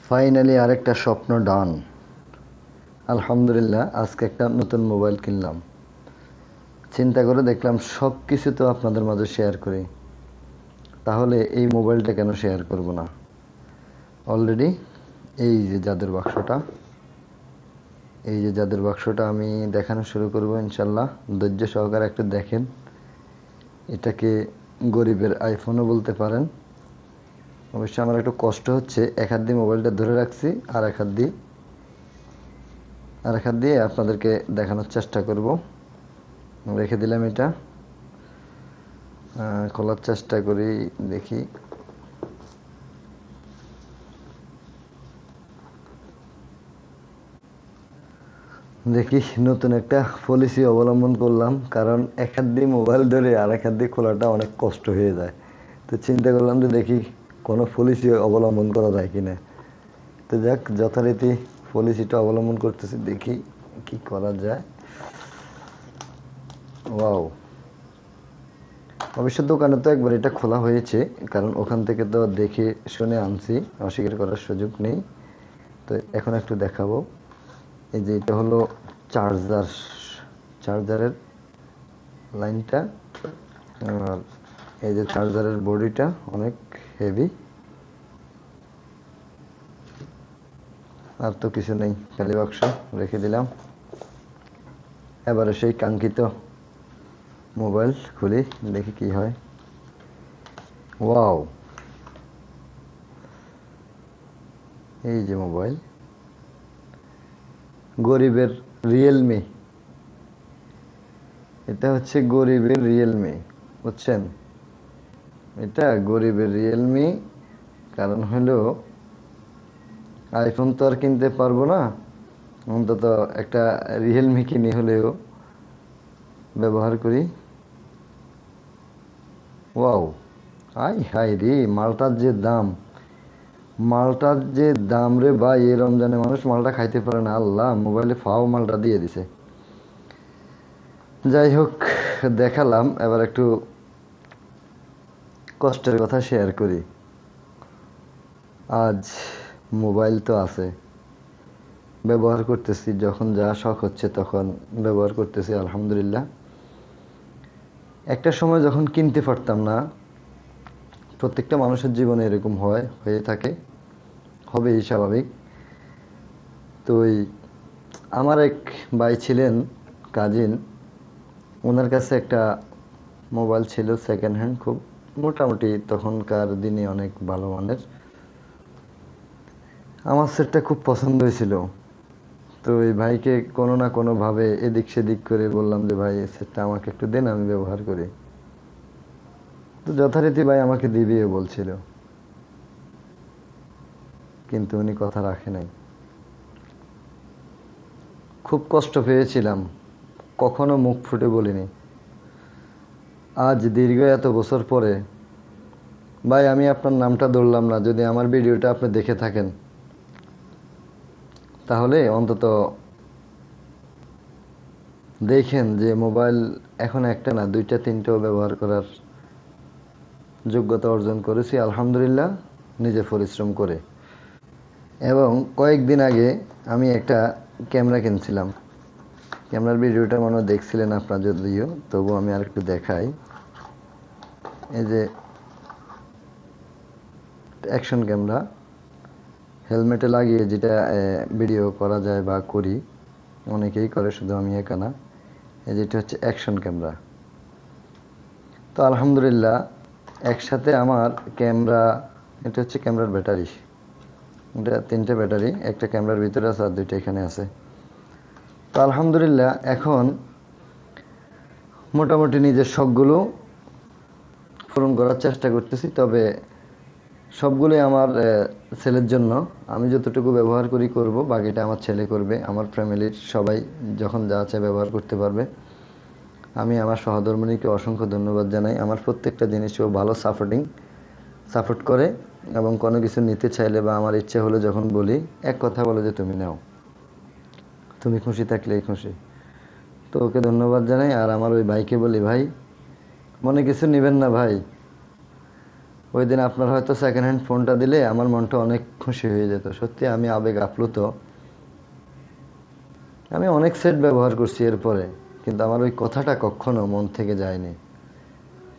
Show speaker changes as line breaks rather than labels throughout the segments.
Finally আরেকটা স্বপ্ন ডান। আলহামদুলিল্লাহ, আজকে একটা নতুন মোবাইল কিনলাম। চিন্তা করে দেখলাম সব কিছু তো আপনাদের মাঝে শেয়ার করি, তাহলে এই মোবাইলটা কেন শেয়ার করব না। অলরেডি এই যে জাদুর বাক্সটা, আমি দেখানো শুরু করব ইনশাল্লাহ। ধৈর্য সহকারে একটু দেখেন। এটাকে গরিবের আইফোনও বলতে পারেন। অবশ্যই আমার একটু কষ্ট হচ্ছে, এক হাত দিয়ে মোবাইলটা ধরে রাখছি, আর এক হাত দিয়ে আপনাদেরকে দেখানোর চেষ্টা করব। রেখে দিলাম এটা, খোলার চেষ্টা করি, দেখি। নতুন একটা পলিসি অবলম্বন করলাম, কারণ এক হাত দিয়ে মোবাইল ধরে আর এক হাত দিয়ে খোলাটা অনেক কষ্ট হয়ে যায়। তো চিন্তা করলাম যে দেখি কোনো পলিসি অবলম্বন করা যায় কিনা। তো যাক, যথারীতি পলিসিটা অবলম্বন করতেছি, দেখি কি করা যায়। ওয়াও, অবশ্য দোকানে তো একবার এটা খোলা হয়েছে, কারণ ওখান থেকে তো দেখে শুনে আনছি, অস্বীকার করার সুযোগ নেই। তো এখন একটু দেখাবো। এই যে এটা হলো চার্জারের লাইনটা, আর এই যে চার্জারের বডিটা অনেক হেভি। আর তো কিছু নেই, খালি বাক্স রেখে দিলাম। এবারে সেই কাঙ্ক্ষিত মোবাইল খুলি, দেখি কি হয়। ওয়াও, এই যে মোবাইল, গরিবের রিয়েলমি। এটা হচ্ছে গরিবের রিয়েলমি, বুঝছেন? এটা গরিবের রিয়েলমি। কারণ হলো আইফোন তো আর কিনতে পারবো না, অন্তত একটা রিয়েলমি কিনে হলেও ব্যবহার করি। ওয়াও, হাই হাই রে, মালটার যে দাম রে ভাই, এই রমজানে মানুষ মালটা খাইতে পারে না। আল্লাহ, মোবাইলে ফাও মালটা দিয়ে দিছে। যাই হোক, দেখালাম। এবার একটু কষ্টের কথা শেয়ার করি। আজ মোবাইল তো আছে, ব্যবহার করতেছি, যখন যা শখ হচ্ছে তখন ব্যবহার করতেছি, আলহামদুলিল্লাহ। একটা সময় যখন কিনতে পারতাম না, প্রত্যেকটা মানুষের জীবনে এরকম হয়ে থাকে, হবেই স্বাভাবিক। তো আমার এক ভাই ছিলেন, কাজিন, ওনার কাছে একটা মোবাইল ছিল সেকেন্ড হ্যান্ড, খুব মোটামুটি তখনকার দিনে অনেক ভালো মানের। আমার সেটটা খুব পছন্দ হয়েছিল। তো এই ভাইকে কোনো না কোনোভাবে এদিক সেদিক করে বললাম যে ভাই, এই সেটটা আমাকে একটু দেন, আমি ব্যবহার করি। তো যথারীতি ভাই আমাকে দিবিও বলছিল, কিন্তু উনি কথা রাখে নাই। খুব কষ্ট পেয়েছিলাম, কখনো মুখ ফুটে বলিনি। আজ দীর্ঘ এত বছর পরে, ভাই আমি আপনার নামটা ধরলাম না, যদি আমার ভিডিওটা আপনি দেখে থাকেন তাহলে অন্তত দেখেন যে মোবাইল এখন একটা না, দুইটা তিনটাও ব্যবহার করার যোগ্যতা অর্জন করেছি, আলহামদুলিল্লাহ, নিজে পরিশ্রম করে। এবং কয়েকদিন আগে আমি একটা ক্যামেরা কিনছিলাম। ক্যামেরার ভিডিওটা মনে হয় দেখছিলেন আপনার, যদিও তবু আমি আর একটু দেখাই। এই যে অ্যাকশন ক্যামেরা, হেলমেটে লাগিয়ে যেটা ভিডিও করা যায় বা করি, অনেকেই করে, শুধু আমি একা না। এই যেটা হচ্ছে অ্যাকশন ক্যামেরা। তো আলহামদুলিল্লাহ, একসাথে আমার ক্যামেরা, এটা হচ্ছে ক্যামেরার ব্যাটারি, এটা তিনটে ব্যাটারি, একটা ক্যামেরার ভিতরে আছে আর দুইটা এখানে আছে। তো আলহামদুলিল্লাহ, এখন মোটামুটি নিজের শখগুলো পূরণ করার চেষ্টা করতেছি। তবে সবগুলোই আমার ছেলের জন্য। আমি যতটুকু ব্যবহার করব, বাকিটা আমার ছেলে করবে। আমার ফ্যামিলির সবাই যখন যা আছে ব্যবহার করতে পারবে। আমি আমার সহধর্মিণীকে অসংখ্য ধন্যবাদ জানাই। আমার প্রত্যেকটা জিনিসও ভালো সাপোর্ট করে, এবং কোনো কিছু নিতে চাইলে বা আমার ইচ্ছে হলে যখন বলি, এক কথা বলে যে তুমি নাও, তুমি খুশি থাকলেই খুশি। তো ওকে ধন্যবাদ জানাই। আর আমার ওই ভাইকে বলি, ভাই মনে কিছু নেবেন না ভাই, ওই দিন আপনার হয়তো সেকেন্ড হ্যান্ড ফোনটা দিলে আমার মনটা অনেক খুশি হয়ে যেত। সত্যি আমি আবেগ আপ্লুত। আমি অনেক সেট ব্যবহার করছি এরপরে, কিন্তু আমার ওই কথাটা কখনো মন থেকে যায়নি।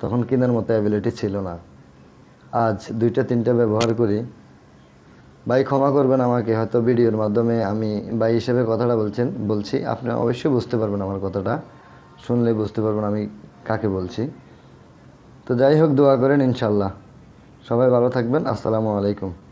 তখন কেনার মতো অ্যাবিলিটি ছিল না। আজ 2টা 3টা ব্যবহার করি। ভাই ক্ষমা করবেন আমাকে, হয়তো ভিডিওর মাধ্যমে আমি ভাই হিসেবে কথাটা বলছি, আপনি অবশ্যই বুঝতে পারবেন আমার কথাটা, শুনলে বুঝতে পারবেন আমি কাকে বলছি। তো যাই হোক, দোয়া করেন ইনশাল্লাহ। সবাই ভালো থাকবেন। আসসালামু আলাইকুম।